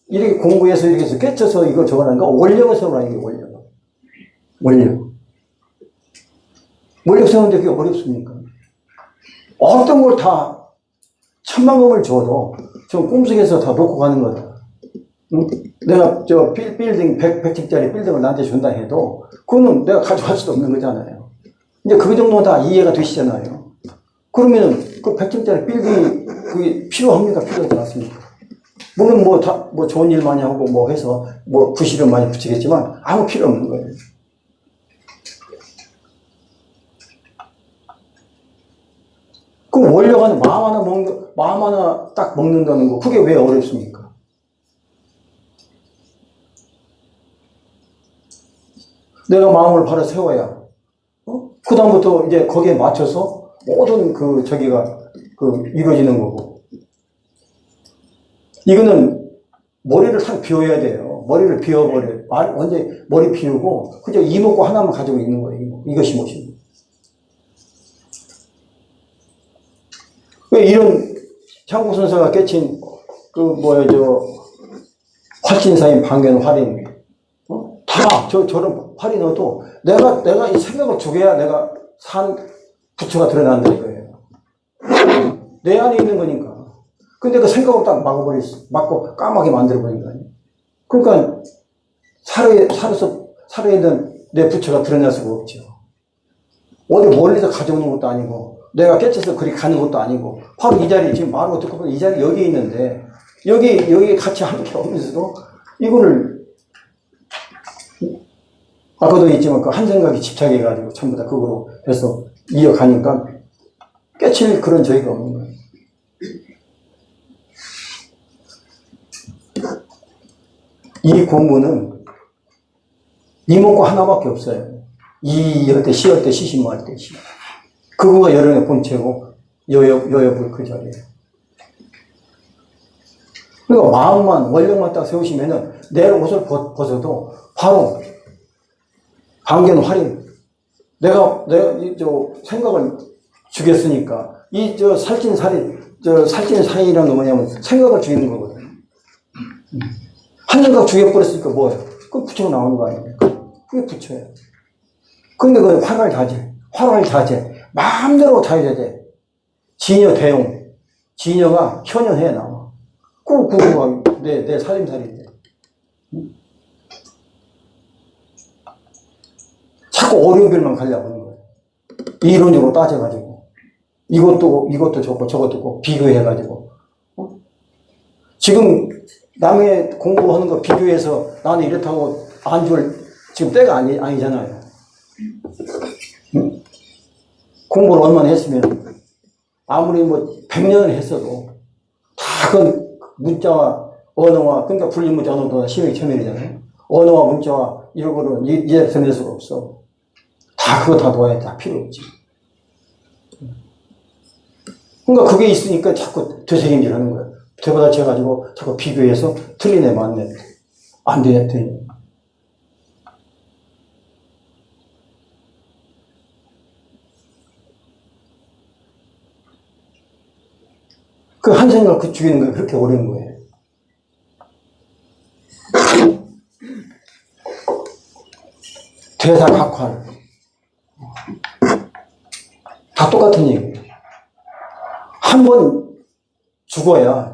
이렇게 공부해서 이렇게 해서 깨쳐서 이걸 적어라니까 원력을 세우라는 게 원력. 원력 세우는데 그게 어렵습니까? 어떤 걸 다 천만금을 줘도 좀 꿈속에서 다 놓고 가는 거다. 응? 내가 빌딩 100층짜리 빌딩을 나한테 준다 해도 그거는 내가 가져갈 수도 없는 거잖아요. 이제 그 정도는 다 이해가 되시잖아요. 그러면은 그 100층짜리 빌딩이 그게 필요합니까? 필요하지 않습니까? 물론 좋은 일 많이 하고 해서 부실은 많이 붙이겠지만 아무 필요 없는 거예요. 그럼 원료가 마음 하나 딱 먹는다는 거, 그게 왜 어렵습니까? 내가 마음을 바로 세워야, 그다음부터 이제 거기에 맞춰서 모든 이루어지는 거고. 이거는 머리를 싹 비워야 돼요. 머리를 비워버려요. 완전히 머리 비우고, 그저 이목구 하나만 가지고 있는 거예요. 이것이 무엇입니까? 왜 이런 향국 선사가 깨친 활진사인 방견 활인, 저런 활인어도 내가 이 생각을 죽여야 내가 산 부처가 드러난다는 거예요. 내 안에 있는 거니까. 근데 그 생각을 딱 막고 까맣게 만들어버린 거 아니에요. 그러니까 살아야 있는 내 부처가 드러날 수가 없죠. 어디 멀리서 가져오는 것도 아니고, 내가 깨쳐서 그리 가는 것도 아니고, 바로 이 자리, 지금 말을 듣고 보면 이 자리 여기에 있는데, 여기 같이 함께 오면서도, 이거를, 아까도 했지만 그 한 생각에 집착해가지고 전부 다 그거로 해서 이어가니까 깨칠 그런 저희가 없는 거예요. 이 공부는 이목구 하나밖에 없어요. 이할 때, 시할 때, 시시무할 때, 시. 그거가 여론의 본체고, 여여불 그 자리에요. 그러니까 마음만, 원력만 딱 세우시면은, 내 옷을 벗어도, 바로, 방견 활인. 내가 생각을 죽였으니까, 살찐살인이라는 건 뭐냐면, 생각을 죽이는 거거든요. 한 생각 죽여버렸으니까 뭐예요? 그 부처가 나오는 거 아닙니까? 그게 부처예요. 근데 그 활활자재. 마음대로 다 해야 돼. 진여 대용. 진여가 현현해 나와. 그거 내 살림살이인데. 자꾸 어려운 길만 가려고 하는 거예요. 이론적으로 따져가지고. 이것도 좋고 저것도 좋고 비교해가지고. 지금 남의 공부하는 거 비교해서 나는 이렇다고 안 줄 지금 때가 아니잖아요. 공부를 얼마나 했으면 아무리 100년을 했어도 다 그 문자와 언어와 그러니까 불리문자 언어도 심액체면이잖아요. 언어와 문자와 이런 거를 이해할 수가 없어. 다 그거 다 놓아야 다 필요 없지. 그러니까 그게 있으니까 자꾸 되새김질 하는 거야. 되받아쳐 가지고 자꾸 비교해서 틀리네 맞네 안 되네. 그 한 생각 죽이는 게 그렇게 어려운 거예요. 대사각활 다 똑같은 얘기예요. 한 번 죽어야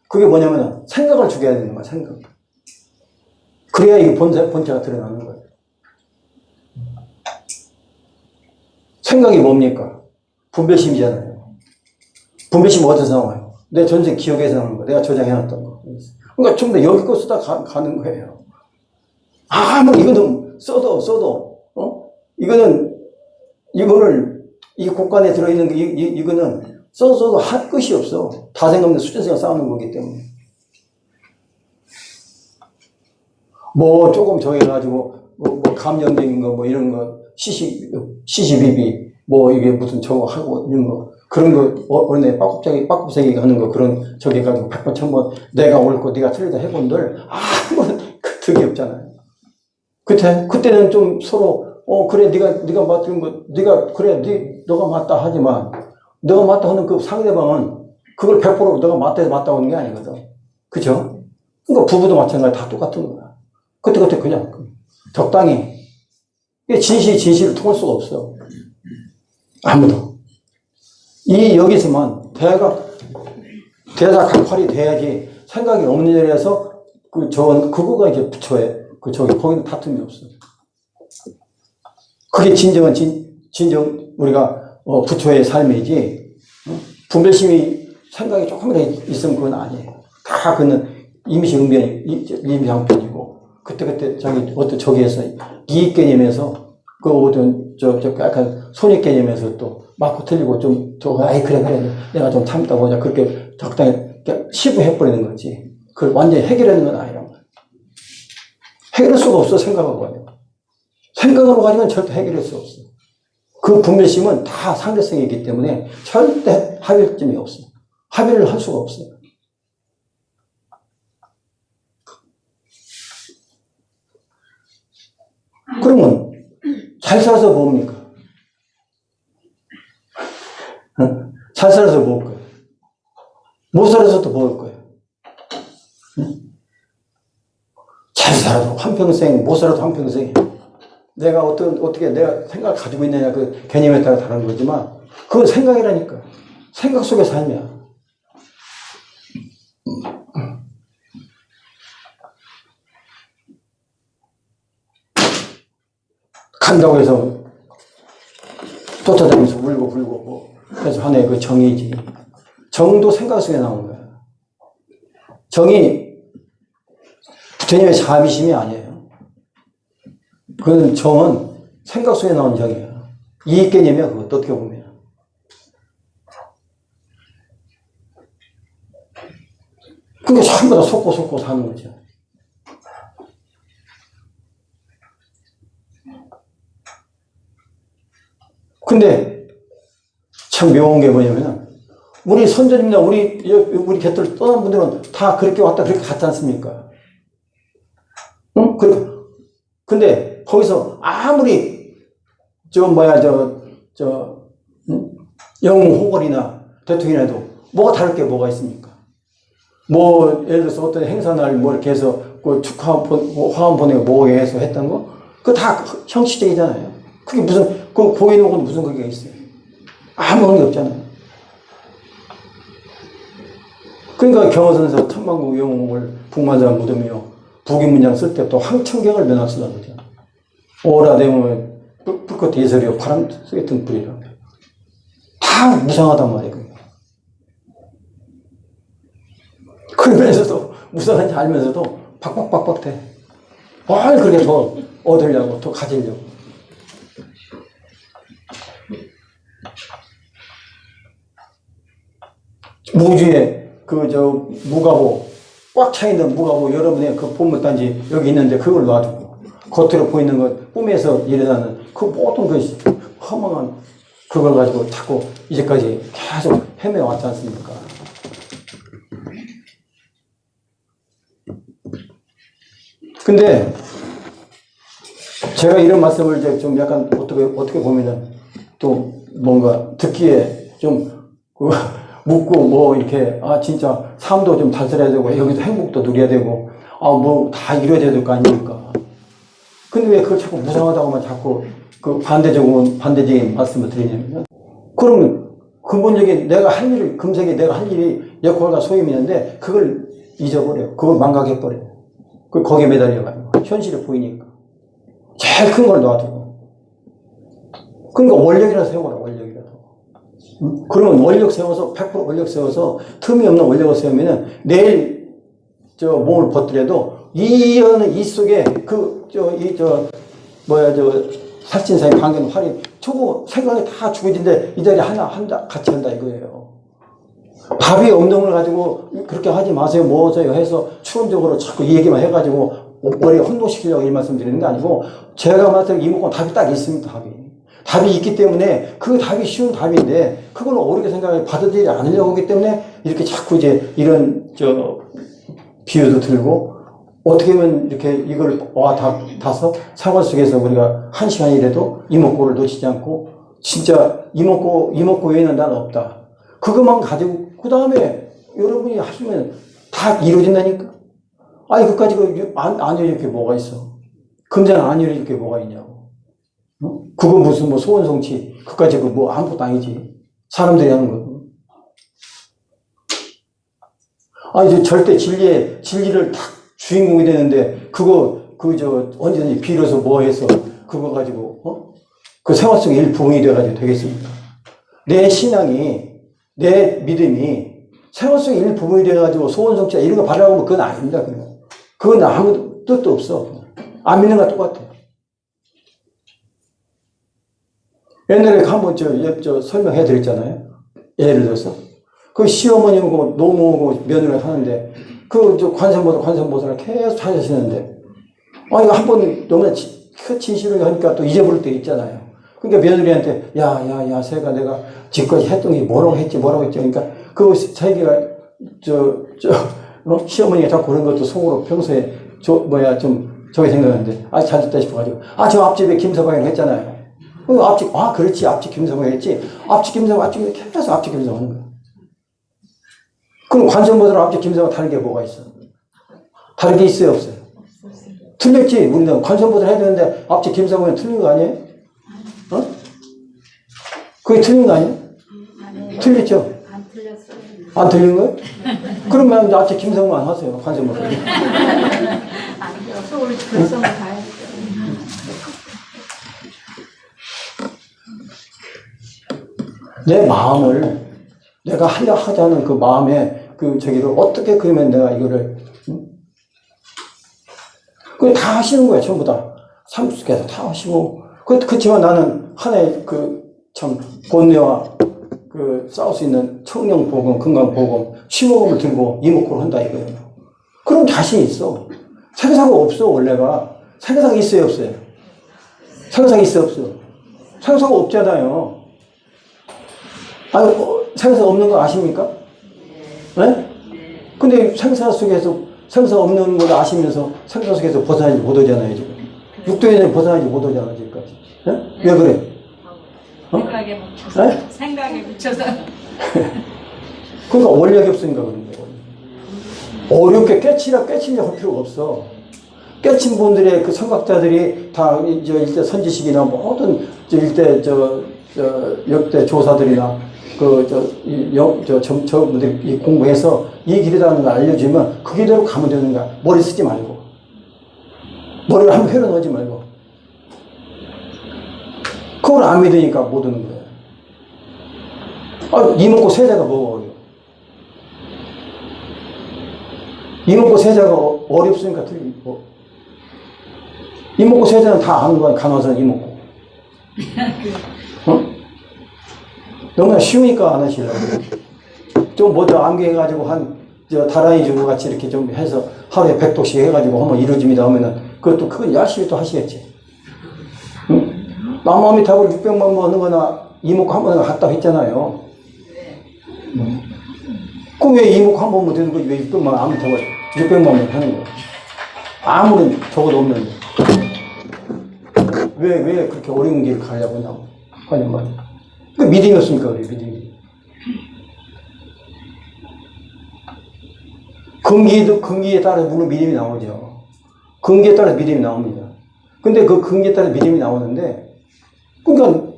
그게 뭐냐면 생각을 죽여야 되는 거야. 생각. 그래야 이 본체가 드러나는 거예요. 생각이 뭡니까? 분별심이잖아요. 분별심 어디서 나와요? 내 전생 기억에서 나오는 거. 내가 저장해놨던 거. 그러니까 좀 더 여기껏 쓰다 가는 거예요. 이거는 써도 이거를 이 곳간에 들어있는 게 이거는 써도 할 것이 없어. 다 생각하면 수준생각 쌓는 거기 때문에. 조금 정해가지고, 감정적인 거, 이런 거, 시시비비, 이게 무슨 저거 하고, 이런 거, 그런 거, 원래 빠굽새기 하는 거, 그런, 저기 해가지고, 100번, 1000번, 내가 옳고, 네가 틀리다 해본들, 아무런 득이 없잖아요. 그때는 좀 서로, 그래, 네가 맡은 거, 너가 맞다 하지만, 너가 맞다 하는 그 상대방은, 그걸 100% 너가 맞다 하는 게 아니거든. 그죠? 그러니까 부부도 마찬가지 다 똑같은 거야. 그때 그냥 적당히 진실을 통할 수가 없어. 아무도. 여기서만 대사각활이 돼야지 생각이 없는 자리에서 그거가 이제 부처의 거기는 다툼이 없어. 그게 진정 우리가 부처의 삶이지. 분별심이 생각이 조금이라도 있으면 그건 아니에요. 다 그는 임시응변이고 그때 저기에서 이익 개념에서 그 어떤 약간 손익 개념에서 또 맞고 틀리고 아이, 그래. 내가 좀 참다 보자. 그렇게 적당히 시부해버리는 거지. 그걸 완전히 해결하는 건 아니란 말이야. 해결할 수가 없어, 생각하고 가지고. 생각으로 가지고는 절대 해결할 수 없어. 그 분별심은 다 상대성이 있기 때문에 절대 합의점이 없어. 합의를 할 수가 없어요. 그러면 잘 살아서 뭡니까? 잘 살아서 뭐 올 거예요? 못 살아서 또 뭐 올 거예요? 잘 살아도 한평생, 못 살아도 한평생. 내가 어떻게 내가 생각을 가지고 있느냐, 그 개념에 따라 다른 거지만, 그건 생각이라니까. 생각 속의 삶이야. 간다고 해서 쫓아다니면서 울고 불고 뭐. 그래서 하나의 그 정의지. 정도 생각 속에 나오는 거야. 정이 부처님의 자비심이 아니에요. 그건 정은 생각 속에 나오는 정이에요. 이익 개념이야, 그거 어떻게 보면. 그게 전부 다 속고 사는 거죠. 근데 참 묘한 게 뭐냐면, 우리 선조님이나 우리 곁을 떠난 분들은 다 그렇게 왔다 그렇게 갔지 않습니까? 응? 근데 거기서 아무리 영호걸이나 대통령이라도 뭐가 다를 게 뭐가 있습니까? 뭐 예를 들어서 어떤 행사날 뭐 이렇게 해서 그 화환 보내고 뭐 해서 했던 거, 그거 다 형식적이잖아요. 그게 무슨 거기 있는 건 무슨 관계가 있어요? 아무 관계 없잖아요. 그러니까 경허선에서 천만국 영웅을 북만장 무덤이요 북인문장 쓸 때 또 황천경을 면학 쓰는 거죠. 오라 내용은 불꽃 예설이요 바람 속에 든 불이라고. 다 무상하단 말이에요. 그러면서도 무상한지 알면서도 박박박박 돼. 뭘 그렇게 더 얻으려고 더 가지려고. 무주에 무가보 꽉 차있는 무가보 여러분의 그 보물단지 여기 있는데 그걸 놔두고 겉으로 보이는 것 꿈에서 일어나는 그 모든 것이 허망한 그걸 가지고 자꾸 이제까지 계속 헤매왔지 않습니까? 근데 제가 이런 말씀을 이제 좀 약간 어떻게 보면은 또 뭔가 듣기에 좀 묻고 뭐 이렇게 진짜 삶도 좀 달달해야 되고 여기서 행복도 누려야 되고 뭐 다 이루어져야 될 거 아닙니까? 근데 왜 그걸 자꾸 무상하다고만 자꾸 그 반대적인 말씀을 드리냐면, 그러면 근본적인 내가 할 일을 금세기 내가 할 일이 역할과 소임이 있는데 그걸 잊어버려요. 그걸 망각해버려요. 거기에 매달려가지고 현실이 보이니까 제일 큰 걸 놔두고. 그러니까 원력이라도 세워라, 원력이라도. 그러면 원력 세워서 100% 원력 세워서 틈이 없는 원력을 세우면은 내일 몸을 버티려도 이 속에 살찐사의 방견 활이 저거 생각이 다 죽어진데 이 자리에 같이 한다 이거예요. 밥이 운동을 가지고 그렇게 하지 마세요, 뭐세요 해서 추론적으로 자꾸 이 얘기만 해가지고 머리에 혼동시키려고 이 말씀 드리는 게 아니고, 제가 말씀 이목구는 답이 딱 있습니다. 답이 있기 때문에 그 답이 쉬운 답인데 그걸 옳게 생각해 받아들이지 않으려고 하기 때문에 이렇게 자꾸 이제 이런 비유도 들고 어떻게 하면 이렇게 이걸 다서 생활 속에서 우리가 한 시간이라도 이목구를 놓치지 않고 진짜 이목구 외에는 난 없다. 그것만 가지고 그 다음에 여러분이 하시면 다 이루어진다니까. 그까지 안 이루어질 게 뭐가 있어. 금전 안 이루어질 게 뭐가 있냐고. 그거 무슨 뭐 소원성취 그까지 뭐 아무것도 아니지. 사람들이 하는 거. 이제 절대 진리를 딱 주인공이 되는데 언제든지 빌어서 뭐 해서 그거 가지고 그 생활 속의 일부분이 돼가지고 되겠습니까? 내 신앙이 내 믿음이 생활 속의 일부분이 돼가지고 소원성취 이런 거 바라고 하면 그건 아닙니다. 그건 아무 뜻도 없어. 안 믿는 거랑 똑같아. 옛날에 한번 저 설명해 드렸잖아요. 예를 들어서. 그 시어머니하고 노모하고 며느리가 사는데, 저 관세음보살을 계속 찾으시는데, 이거 한 번 너무나 진실을 하니까 또 잊어버릴 때 있잖아요. 그러니까 며느리한테, 야, 새가 내가 지금까지 했던 게 뭐라고 했지. 그러니까 그 자기가, 시어머니가 자꾸 그런 것도 속으로 평소에, 저기 생각하는데, 잘 듣다 싶어가지고, 저 앞집에 김서방이라고 했잖아요. 그렇지. 앞집 김서방이 했지. 앞집 김서방 계속 앞집 김서방 하는 거야. 그럼 관세음보살 앞집 김서방 다른 게 뭐가 있어? 다른 게 있어요, 없어요? 틀렸지. 우리는 관세음보살 해야 되는데 앞집 김서방은 틀린 거 아니에요? 그게 틀린 거 아니에요? 틀렸죠? 안 틀렸어요. 안 틀린 거예요? 그러면 앞집 김서방만 하세요, 관세음보살. 아니요, 서울 결성을 가야죠. 내 마음을 내가 하자는 그 마음에 저기를 어떻게 그러면 내가 이거를 그걸 다 하시는 거야, 전부 다. 삼수께서 다 하시고. 그렇지만 나는 하나의 참 본뇌와 싸울 수 있는 청량보금, 건강보금, 심호흡을 들고 이목구를 한다 이거예요. 그럼 자신 있어. 세계사가 없어, 원래가. 세계사가 있어요, 없어요? 세계사가 있어요, 없어요? 세계사가 없잖아요. 생사 없는 거 아십니까? 네? 근데 생사 속에서, 생사 없는 걸 아시면서 생사 속에서 벗어나지 못하잖아요, 지금. 육도에는 벗어나지 못하잖아요, 지금까지. 네? 왜 그래? 생각에 묻혀서. 네? 생각에 묻혀서. 그러니까 원력이 없으니까 그런 거예요. 어렵게 깨치려 할 필요가 없어. 깨친 분들의 그 성각자들이 다 일대 선지식이나 모든 일대 역대 조사들이나 저분들이 공부해서 이 길이라는 걸 알려주면 그 길대로 가면 되는 거야. 머리 쓰지 말고. 머리를 한번 회로 넣지 말고. 그걸 안 믿으니까 못 오는 거야. 이목구 세자가 뭐가 어려워? 이목구 세자가 어렵으니까 틀리고. 이목구 세자는 다 아는 거야. 간호사는 이목구. 너무나 쉬우니까 안 하시려고. 좀 뭐더 암기해가지고 다라이 주고 같이 이렇게 좀 해서 하루에 100독씩 해가지고 한번 이루어집니다 하면은 그건 열심히 또 하시겠지. 응? 마마미탑을 600만 번 하는 거나 이목구 한 번 갔다 했잖아요. 응. 그럼 왜 이목구 한 번만 되는 거지? 왜 600만 아미탑을 600만 번 하는 거야? 아무런 적어도 없는데. 왜 그렇게 어려운 길을 가려고 하냐고. 말이야. 그 믿음이 없으니까 그래, 믿음이. 근기에 따라 물론 믿음이 나오죠. 근기에 따라 믿음이 나옵니다. 근데 그 근기에 따라 믿음이 나오는데, 그러니까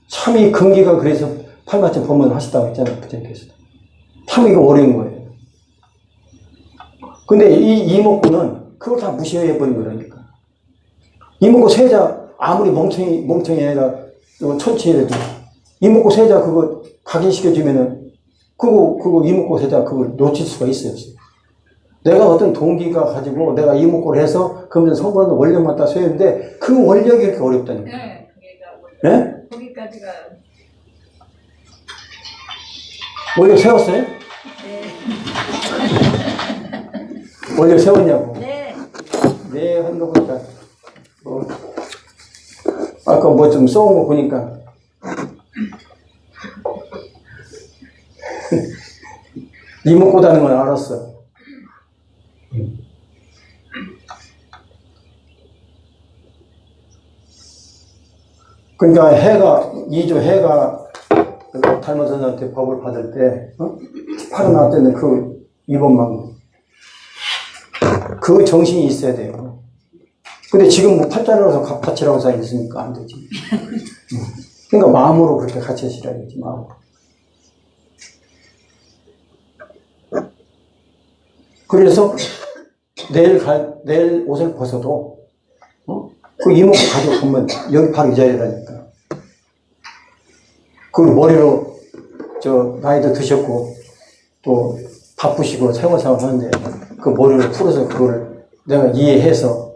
참 이 근기가 그래서 팔마천 법문을 하시다고 했잖아요, 부처님께서. 참 이거 어려운 거예요. 근데 이 이목구는 그걸 다 무시해버린 거라니까. 이목구 세자, 아무리 멍청이 애가 천치해도 이목구 세자 그거 각인시켜주면은 그거 이목구 세자 그걸 놓칠 수가 있어요. 내가 어떤 동기가 가지고 내가 이목구를 해서 그러면 성공하는 원력만 다 세우는데 그 원력이 이렇게 어렵다니까. 네, 네? 거기까지가. 원력 세웠어요? 네. 원력 세웠냐고? 네. 네, 하는 거 보니까 아까 좀 써온 거 보니까 이목구다는 걸 알았어. 그러니까 이조 해가 탈마선한테 법을 받을 때, 팔을 놨을 때 이번만. 그 정신이 있어야 돼요. 근데 지금 뭐 팔자라서 갑파치라고 써 있으니까 안 되지. 그러니까 마음으로 그렇게 같이 하시라야지, 마음으로. 그래서 내일 옷을 벗어도, 그 이목구 가지고 보면 여기 바로 이 자리라니까. 그 머리로 나이도 드셨고 또 바쁘시고 생활생활 하는데 그 머리를 풀어서 그거를 내가 이해해서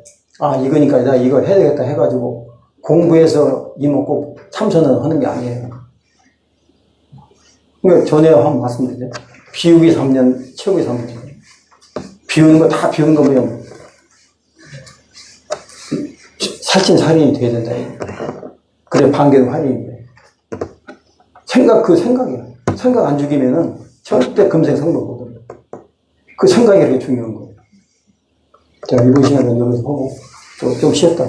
이거니까 내가 이걸 해야 되겠다 해가지고 공부해서 이목구 참선은 하는 게 아니에요. 그러니까 전에 한번 말씀드렸죠. 비우기 3년, 채우기 3년. 비우는 거 다 비우는 거면 살찐 살인이 돼야 된다. 그래, 반개는 환인이 돼. 그 생각이야. 생각 안 죽이면은 절대 금생 성불거든. 그 생각이 그렇게 중요한 거예요. 자, 이번 시간은 여기서 하고 좀 쉬었다.